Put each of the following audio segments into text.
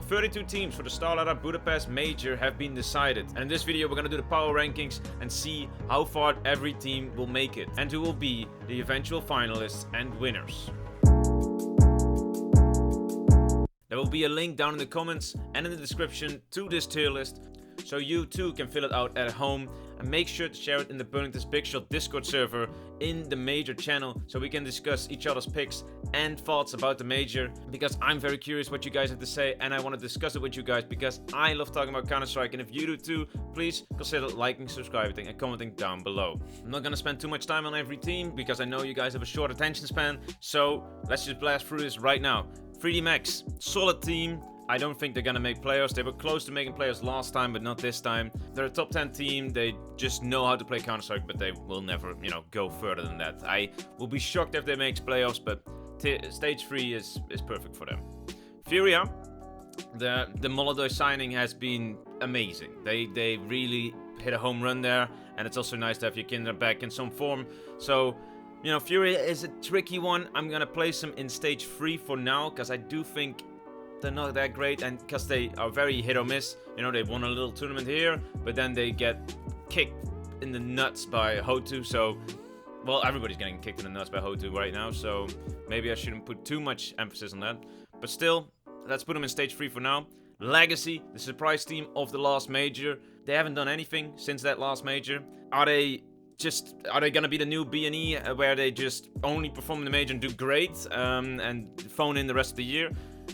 32 teams for the Starladder Budapest Major have been decided. And in this video we're gonna do the power rankings and see how far every team will make it and who will be the eventual finalists and winners. There will be a link down in the comments and in the description to this tier list, so you too can fill it out at home, and make sure to share it in the Burning This Big Shot Discord server in the Major channel so we can discuss each other's picks and thoughts about the Major, because I'm very curious what you guys have to say and I want to discuss it with you guys because I love talking about Counter-Strike, and if you do too, please consider liking, subscribing and commenting down below. I'm not gonna spend too much time on every team because I know you guys have a short attention span, so let's just blast through this right now. 3D Max, solid team. I don't think they're gonna make playoffs. They were close to making playoffs last time, but not this time. They're a top 10 team. They just know how to play Counter-Strike, but they will never, go further than that. I will be shocked if they make playoffs, but stage 3 is perfect for them. Furia, the Molodoi signing has been amazing. They really hit a home run there, and it's also nice to have your Kinder back in some form. So, Furia is a tricky one. I'm gonna place them in stage 3 for now, because I do think they're not that great, and because they are very hit or miss. They won a little tournament here, but then they get kicked in the nuts by Hotu. So, well, everybody's getting kicked in the nuts by Hotu right now, so maybe I shouldn't put too much emphasis on that. But still, let's put them in stage 3 for now. Legacy, the surprise team of the last Major. They haven't done anything since that last Major. Are they gonna be the new B&E where they just only perform in the Major and do great and phone in the rest of the year?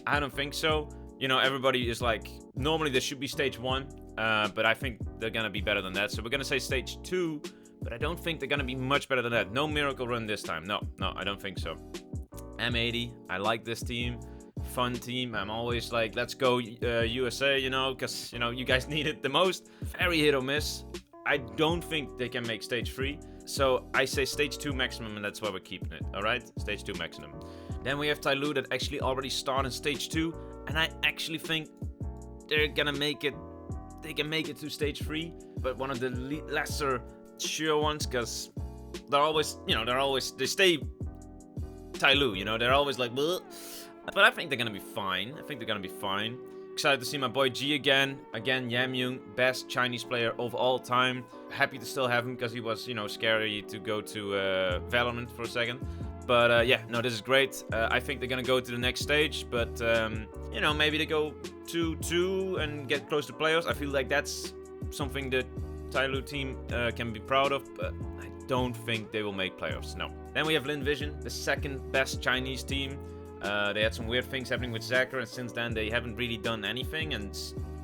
I don't think so. Everybody is like, normally this should be stage 1, but I think they're gonna be better than that. So we're gonna say stage 2, but I don't think they're gonna be much better than that. No miracle run this time. No, I don't think so. M80, I like this team. Fun team. I'm always like, let's go USA, because, you guys need it the most. Very hit or miss. I don't think they can make stage 3. So I say stage 2 maximum, and that's why we're keeping it. Alright? Stage 2 maximum. Then we have Tyloo that actually already started in stage 2, and I actually think they're gonna make it. They can make it to stage 3, but one of the lesser sure ones, because they're always, they stay Tyloo, they're always like, bleh. But I think they're gonna be fine. Excited to see my boy G again. Again, Yamyung, best Chinese player of all time. Happy to still have him because he was, scary to go to Valorant for a second. But yeah, no, this is great. I think they're gonna go to the next stage, but maybe they go 2-2 and get close to playoffs. I feel like that's something the Tyloo team can be proud of, but I don't think they will make playoffs. No. Then we have Lin Vision, the second best Chinese team. They had some weird things happening with Zachar, and since then they haven't really done anything and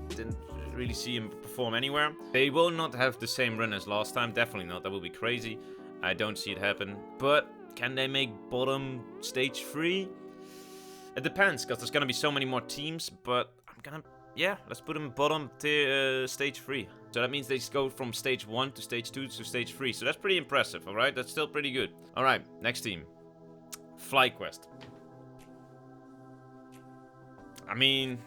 didn't really see him perform anywhere. They will not have the same run as last time, definitely not. That will be crazy. I don't see it happen. But can they make bottom stage 3? It depends, because there's gonna be so many more teams. But let's put them bottom stage 3. So that means they go from stage 1 to stage 2 to stage 3. So that's pretty impressive. All right, that's still pretty good. All right, next team, FlyQuest. I mean,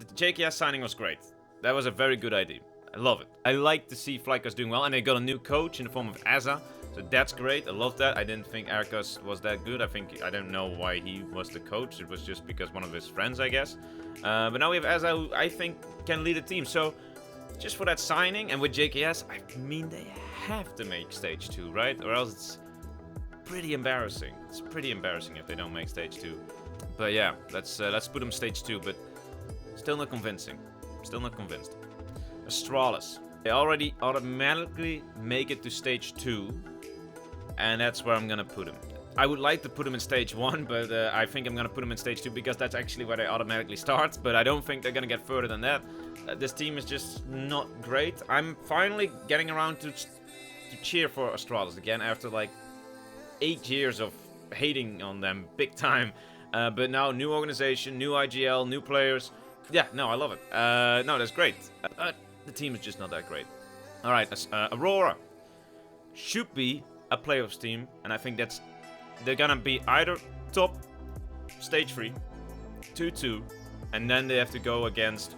the JKS signing was great. That was a very good idea. I love it. I like to see FlyQuest doing well, and they got a new coach in the form of Aza, so that's great. I love that. I didn't think Arcos was that good. I don't know why he was the coach. It was just because one of his friends, I guess. But now we have Aza, who I think can lead a team. So just for that signing, and with JKS, I mean, they have to make stage 2, right? Or else it's pretty embarrassing. It's pretty embarrassing if they don't make stage 2. But yeah, let's put them stage 2, but still not convincing. Still not convinced. Astralis. They already automatically make it to stage 2, and that's where I'm gonna put them. I would like to put them in stage 1, but I think I'm gonna put them in stage 2 because that's actually where they automatically start, but I don't think they're gonna get further than that. This team is just not great. I'm finally getting around to cheer for Astralis again after like 8 years of hating on them big time. But now, new organization, new IGL, new players. Yeah, no, I love it. No, that's great. The team is just not that great. Alright, Aurora. Should be a playoffs team. And I think they're gonna be either top stage 3, 2-2. And then they have to go against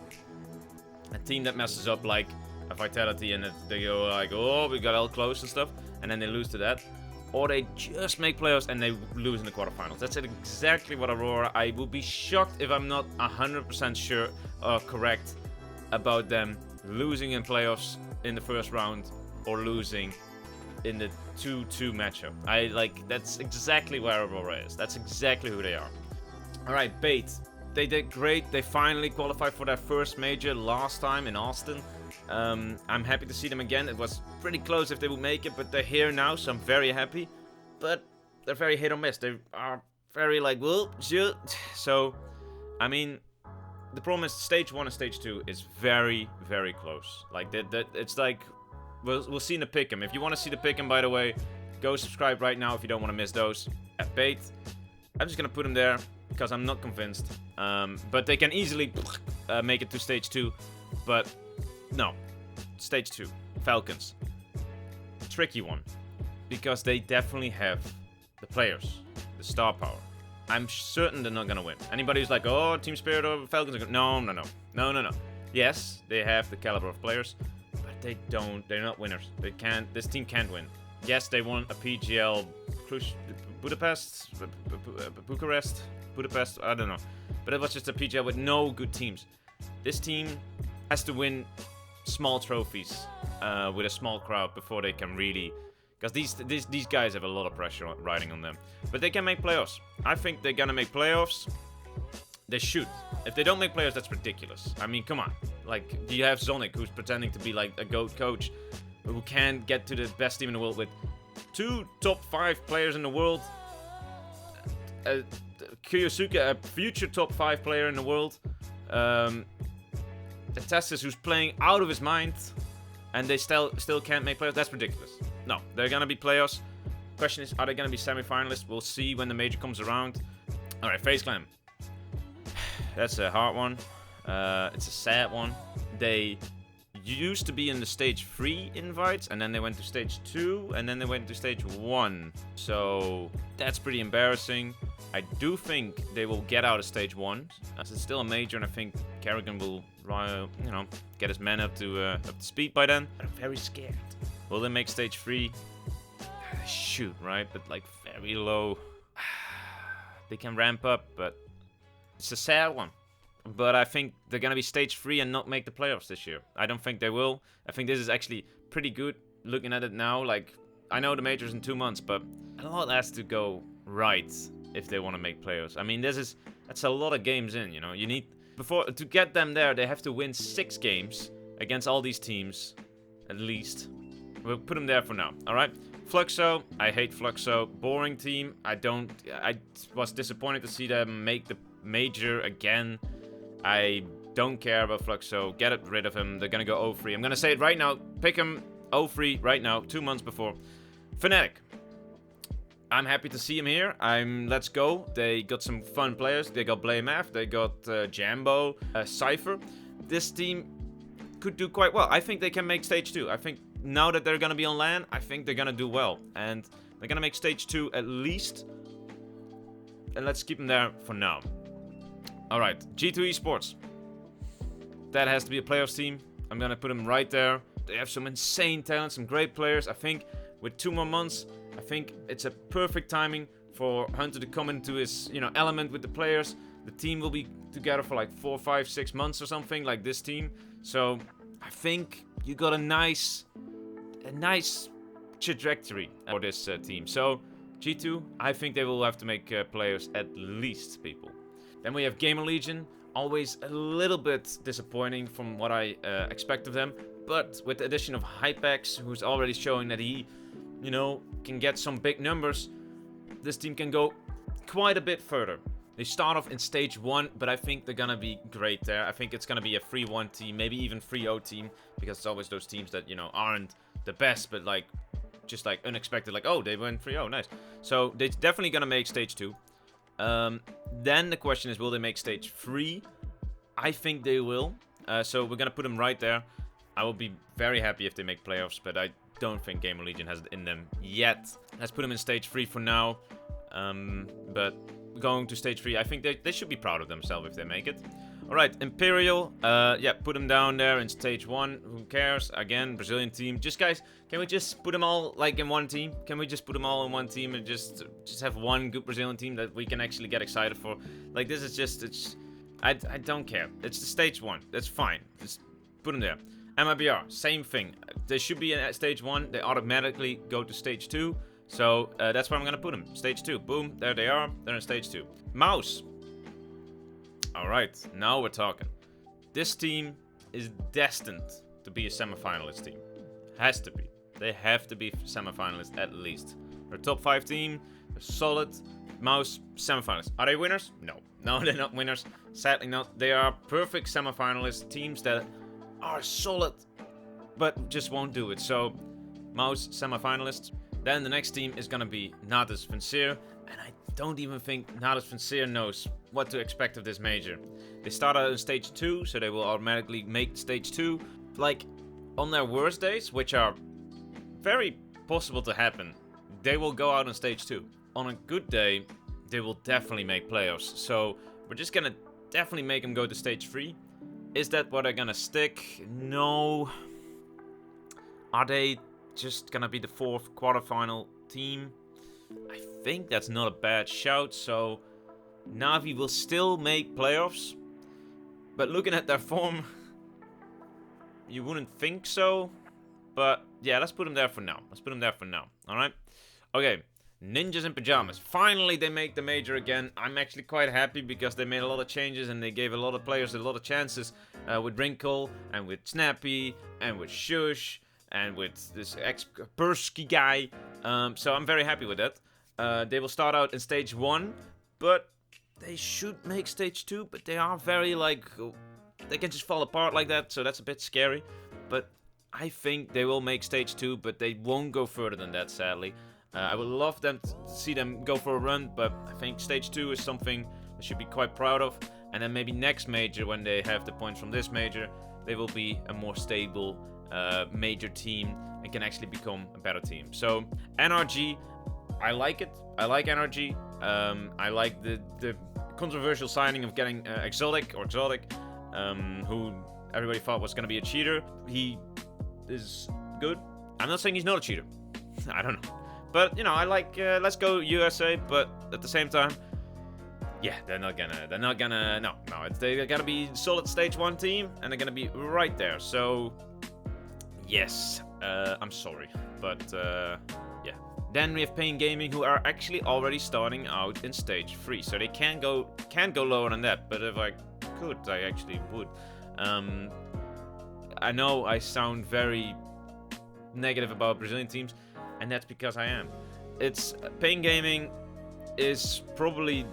a team that messes up like a Vitality. And they go like, oh, we got all close and stuff. And then they lose to that. or they just make playoffs and they lose in the quarterfinals. That's exactly what Aurora. I will be shocked if I'm not 100% sure or correct about them losing in playoffs in the first round or losing in the 2-2 matchup. That's exactly where Aurora is. That's exactly who they are. Alright, Bait. They did great. They finally qualified for their first major last time in Austin. I'm happy to see them again. It was pretty close if they would make it, but they're here now, so I'm very happy. But they're very hit or miss. They are very like, well, shit. So, I mean, the problem is stage 1 and stage 2 is very, very close. Like, it's like, we'll see in the pick'em. If you want to see the pick'em, by the way, go subscribe right now if you don't want to miss those. At Bait, I'm just going to put them there because I'm not convinced. But they can easily make it to stage 2. But no, stage 2, Falcons. Tricky one, because they definitely have the players, the star power. I'm certain they're not gonna win. Anybody who's like, oh, Team Spirit or Falcons are gonna... No. Yes, they have the caliber of players, but they're not winners. This team can't win. Yes, they won a PGL Budapest, I don't know. But it was just a PGL with no good teams. This team has to win small trophies with a small crowd before they can really... Because these guys have a lot of pressure riding on them. But they can make playoffs. I think they're gonna make playoffs. They should. If they don't make playoffs, that's ridiculous. I mean, come on. Like, you have Zonic, who's pretending to be like a GOAT coach, who can get to the best team in the world with 2 top 5 players in the world. Kiyosuke, a future top 5 player in the world. Testis, who's playing out of his mind, and they still can't make playoffs. That's ridiculous. No, they're gonna be playoffs. Question is, are they gonna be semi-finalists? We'll see when the major comes around. All right, Faze Clan. That's a hard one. It's a sad one. They used to be in the stage 3 invites, and then they went to stage 2, and then they went to stage 1. So that's pretty embarrassing. I do think they will get out of stage 1, as it's still a major, and I think Kerrigan will, get his men up to speed by then. But I'm very scared. Will they make stage 3? Shoot, right? But like very low. They can ramp up, but it's a sad one. But I think they're gonna be stage 3 and not make the playoffs this year. I don't think they will. I think this is actually pretty good looking at it now. Like, I know the major's in 2 months, but a lot has to go right if they want to make playoffs. I mean, that's a lot of games in, you know. You need, to get them there, they have to win 6 games against all these teams, at least. We'll put them there for now, alright? Fluxo, I hate Fluxo. Boring team. I was disappointed to see them make the major again. I don't care about Fluxo. Get rid of him. They're gonna go 0-3. I'm gonna say it right now. Pick him 0-3 right now, 2 months before. Fnatic. I'm happy to see him here. Let's go. They got some fun players. They got BlameF. They got Jambo, Cypher. This team could do quite well. I think they can make stage 2. I think now that they're gonna be on LAN, I think they're gonna do well. And they're gonna make stage 2 at least. And let's keep them there for now. Alright, G2 Esports. That has to be a playoffs team. I'm gonna put them right there. They have some insane talent, some great players. I think with 2 more months, I think it's a perfect timing for Hunter to come into his, element with the players. The team will be together for like 4, 5, 6 months or something, like this team. So I think you got a nice trajectory for this team. So G2, I think they will have to make players at least, people. Then we have Gamer Legion. Always a little bit disappointing from what I expect of them. But with the addition of Hypex, who's already showing that he, can get some big numbers, this team can go quite a bit further. They start off in stage 1, but I think they're gonna be great there. I think it's gonna be a 3-1 team, maybe even 3-0 team, because it's always those teams that, aren't the best, but just unexpected, oh, they went 3-0, nice. So they're definitely gonna make stage 2. Then the question is, will they make stage 3? I think they will. So we're gonna put them right there. I will be very happy if they make playoffs, but I don't think Gamer Legion has it in them yet. Let's put them in stage 3 for now. But going to stage 3, I think they should be proud of themselves if they make it. Alright, Imperial, yeah, put them down there in stage 1, who cares? Again, Brazilian team. Just guys, can we just put them all like in one team? Can we just put them all in one team and just have one good Brazilian team that we can actually get excited for? Like, this is just, I don't care. It's the stage 1, that's fine. Just put them there. MIBR, same thing. They should be in stage 1, they automatically go to stage 2. So, that's where I'm gonna put them. Stage 2, boom, there they are, they're in stage 2. Mouse. Alright, now we're talking. This team is destined to be a semi-finalist team. Has to be. They have to be semi-finalists at least. They're a top 5 team, they're solid. Mouse, semi-finalists. Are they winners? No. No, they're not winners. Sadly not. They are perfect semi-finalist teams that are solid, but just won't do it. So, Mouse, semi-finalists. Then the next team is gonna be Natus Vincere, and I don't even think Natus Vincere knows what to expect of this major. They start out in stage 2, so they will automatically make stage 2. Like, on their worst days, which are very possible to happen, they will go out on stage 2. On a good day, they will definitely make playoffs. So, we're just gonna definitely make them go to stage 3. Is that where they're gonna stick? No. Are they just gonna be the 4th quarterfinal team? I think that's not a bad shout, so Navi will still make playoffs. But looking at their form, you wouldn't think so. But yeah, let's put them there for now. Let's put them there for now, alright? Okay, Ninjas in Pajamas. Finally, they make the major again. I'm actually quite happy because they made a lot of changes and they gave a lot of players a lot of chances with Wrinkle and with Snappy and with Shush and with this ex-Persky guy. So I'm very happy with that. They will start out in stage 1, but they should make stage 2, but they are very, like, they can just fall apart like that, so that's a bit scary. But I think they will make stage 2, but they won't go further than that, sadly. I would love them to see them go for a run, but I think stage 2 is something they should be quite proud of. And then maybe next major, when they have the points from this major, they will be a more stable major team and can actually become a better team. So, NRG, I like it. I like NRG. I like the controversial signing of getting Exotic, who everybody thought was going to be a cheater. He is good. I'm not saying he's not a cheater. I don't know. But, you know, I like, let's go USA, but at the same time, yeah, they're not gonna, no, they're gonna be solid stage 1 team, and they're gonna be right there. So, yes, I'm sorry, but, yeah. Then we have Pain Gaming, who are actually already starting out in stage 3, so they can't go lower than that. But if I could, I actually would. I know I sound very negative about Brazilian teams, and that's because I am. It's Pain Gaming is probably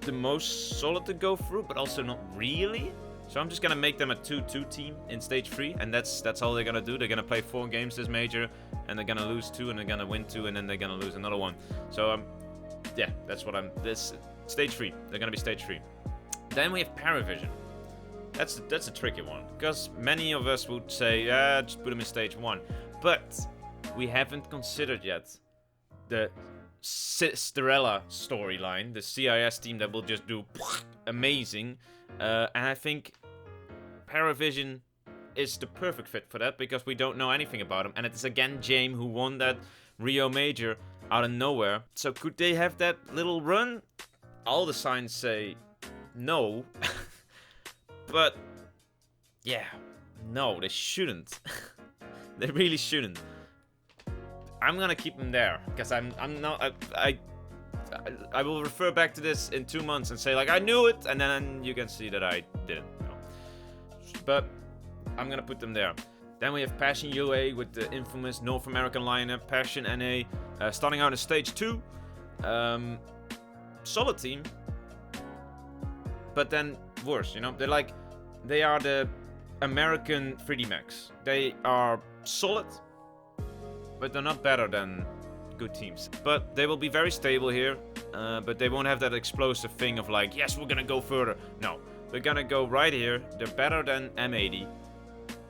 the most solid to go through, but also not really. So I'm just gonna make them a 2-2 team in stage 3, and that's all they're gonna do. They're gonna play 4 games this major, and they're gonna lose 2, and they're gonna win 2, and then they're gonna lose another 1. So yeah, that's what I'm. This stage 3. They're gonna be stage 3. Then we have Paravision. That's a tricky one, because many of us would say, yeah, just put them in stage 1, but we haven't considered yet the Starladder storyline, the CIS team that will just do amazing. And I think Paravision is the perfect fit for that, because we don't know anything about him. And it is again James who won that Rio Major out of nowhere. So could they have that little run? All the signs say no. But yeah, no, they shouldn't. They really shouldn't. I'm gonna keep them there, because I'm not, I will refer back to this in 2 months and say, like, I knew it, and then you can see that I didn't know. But I'm gonna put them there. Then we have Passion UA with the infamous North American lineup, Passion NA, starting out in stage 2. Solid team, but then worse, you know? They are the American 3D Max. They are solid, but they're not better than good teams. But they will be very stable here, but they won't have that explosive thing of like, yes, we're gonna go further. No, they're gonna go right here. They're better than M80,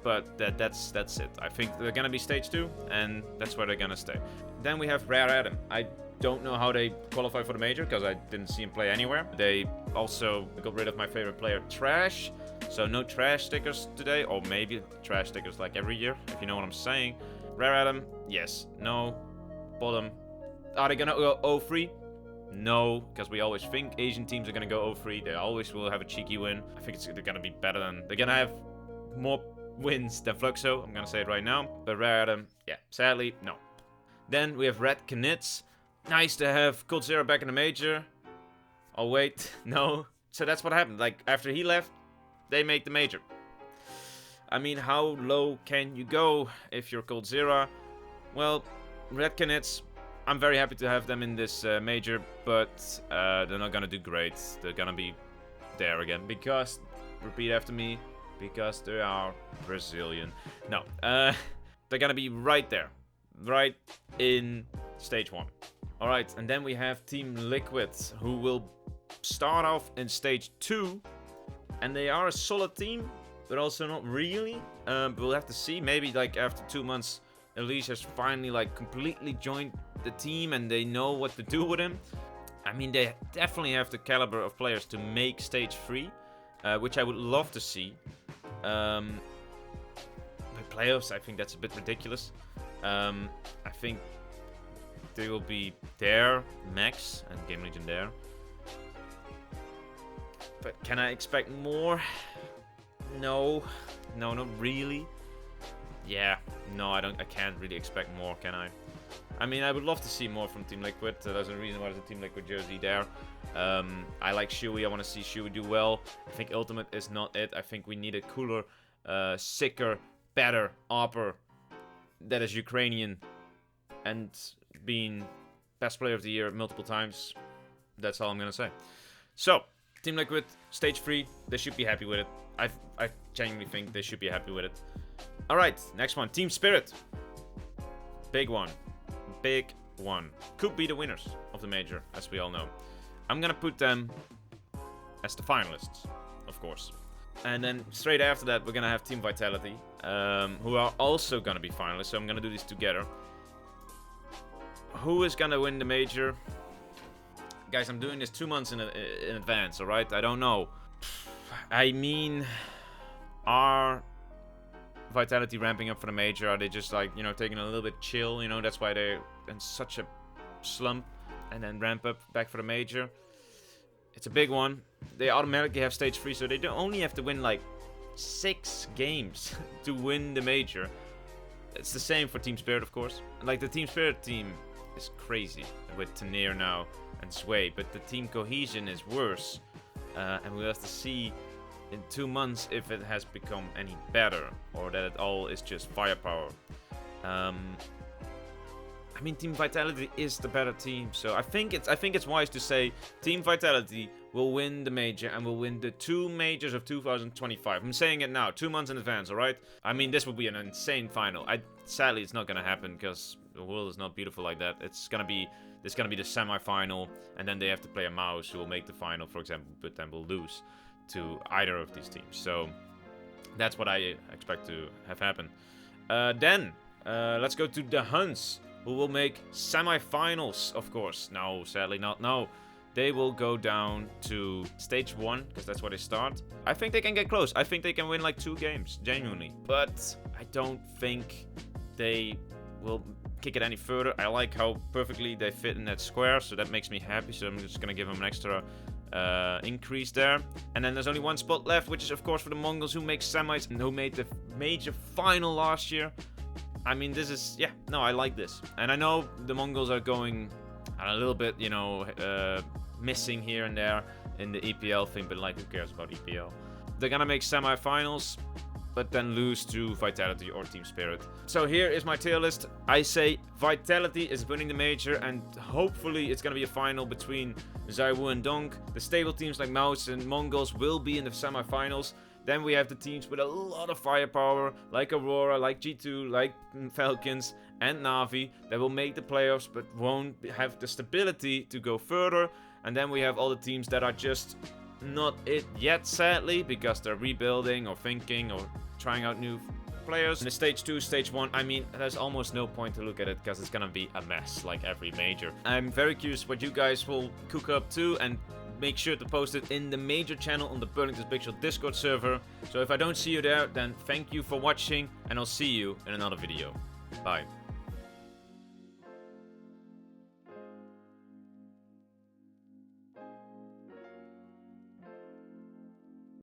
but that's it. I think they're gonna be stage 2, and that's where they're gonna stay. Then we have Rare Adam. I don't know how they qualify for the major because I didn't see him play anywhere. They also got rid of my favorite player, Trash. So no Trash stickers today, or maybe Trash stickers like every year, if you know what I'm saying. Rare Adam, yes, no. Bottom. Are they gonna go 0-3? No, because we always think Asian teams are gonna go 0-3. They always will have a cheeky win. I think they're gonna be better than... They're gonna have more wins than Fluxo, I'm gonna say it right now. But Rare Adam, yeah, sadly, no. Then we have Red Knits. Nice to have Cold Zero back in the major. Oh wait, no. So that's what happened. Like, after he left, they made the major. I mean, how low can you go if you're Cold Zero? Well, Red Knits, I'm very happy to have them in this major, but they're not gonna do great. They're gonna be there again because, repeat after me, because they are Brazilian. No, they're gonna be right there, right in stage 1. All right, and then we have Team Liquid, who will start off in stage 2, and they are a solid team, but also not really. We'll have to see. Maybe like after 2 months, Elise has finally like completely joined the team and they know what to do with him. I mean, they definitely have the caliber of players to make stage 3, which I would love to see. But playoffs, I think that's a bit ridiculous. I think they will be there, Max and Game Legion there. But can I expect more? No, not really. Yeah, no, I can't really expect more, can I? I mean, I would love to see more from Team Liquid. There's a reason why there's a Team Liquid jersey there. I like Shui. I want to see Shui do well. I think Ultimate is not it. I think we need a cooler, sicker, better AWPer that is Ukrainian and being best player of the year multiple times. That's all I'm gonna say. So, Team Liquid, stage 3, they should be happy with it. I genuinely think they should be happy with it. Alright, next one, Team Spirit. Big one. Big one. Could be the winners of the major, as we all know. I'm gonna put them as the finalists, of course. And then straight after that, we're gonna have Team Vitality, who are also gonna be finalists, so I'm gonna do these together. Who is gonna win the major? Guys, I'm doing this 2 months in advance, alright? I don't know. I mean, are Vitality ramping up for the major? Are they just like, you know, taking a little bit chill? You know, that's why they're in such a slump and then ramp up back for the major. It's a big one. They automatically have stage 3, so they don't only have to win like 6 games to win the major. It's the same for Team Spirit, of course. Like, the Team Spirit team is crazy with Tanir now and Sway, but the team cohesion is worse. And we'll have to see in 2 months if it has become any better or that it all is just firepower. I mean, Team Vitality is the better team, so I think it's wise to say Team Vitality will win the major and will win the 2 majors of 2025. I'm saying it now, 2 months in advance, alright? I mean, this will be an insane final. Sadly, it's not gonna happen because the world is not beautiful like that. It's gonna be the semi-final, and then they have to play a mouse who will make the final, for example, but then will lose to either of these teams. So that's what I expect to have happen. Then let's go to the Huns, who will make semi-finals, of course. No, sadly not. No, they will go down to stage 1 because that's where they start. I think they can get close. I think they can win like 2 games, genuinely. But I don't think they will kick it any further. I like how perfectly they fit in that square, so that makes me happy. So I'm just gonna give them an extra increase there. And then there's only 1 spot left, which is of course for the Mongols, who make semis and who made the major final last year. I mean, this is, yeah, no, I like this. And I know the Mongols are going a little bit, you know, missing here and there in the EPL thing, but like, who cares about EPL? They're gonna make semi-finals, but then lose to Vitality or Team Spirit. So here is my tier list. I say Vitality is winning the major, and hopefully it's gonna be a final between Zaiwu and Donk. The stable teams like Mouse and Mongols will be in the semi-finals. Then we have the teams with a lot of firepower, like Aurora, like G2, like Falcons, and Na'Vi, that will make the playoffs, but won't have the stability to go further. And then we have all the teams that are just not it yet, sadly, because they're rebuilding or thinking or trying out new players. In the stage 2, stage 1, I mean, there's almost no point to look at it because it's gonna be a mess like every major. I'm very curious what you guys will cook up too, and make sure to post it in the major channel on the Burning This Big Shot Discord server. So if I don't see you there, then thank you for watching, and I'll see you in another video. Bye.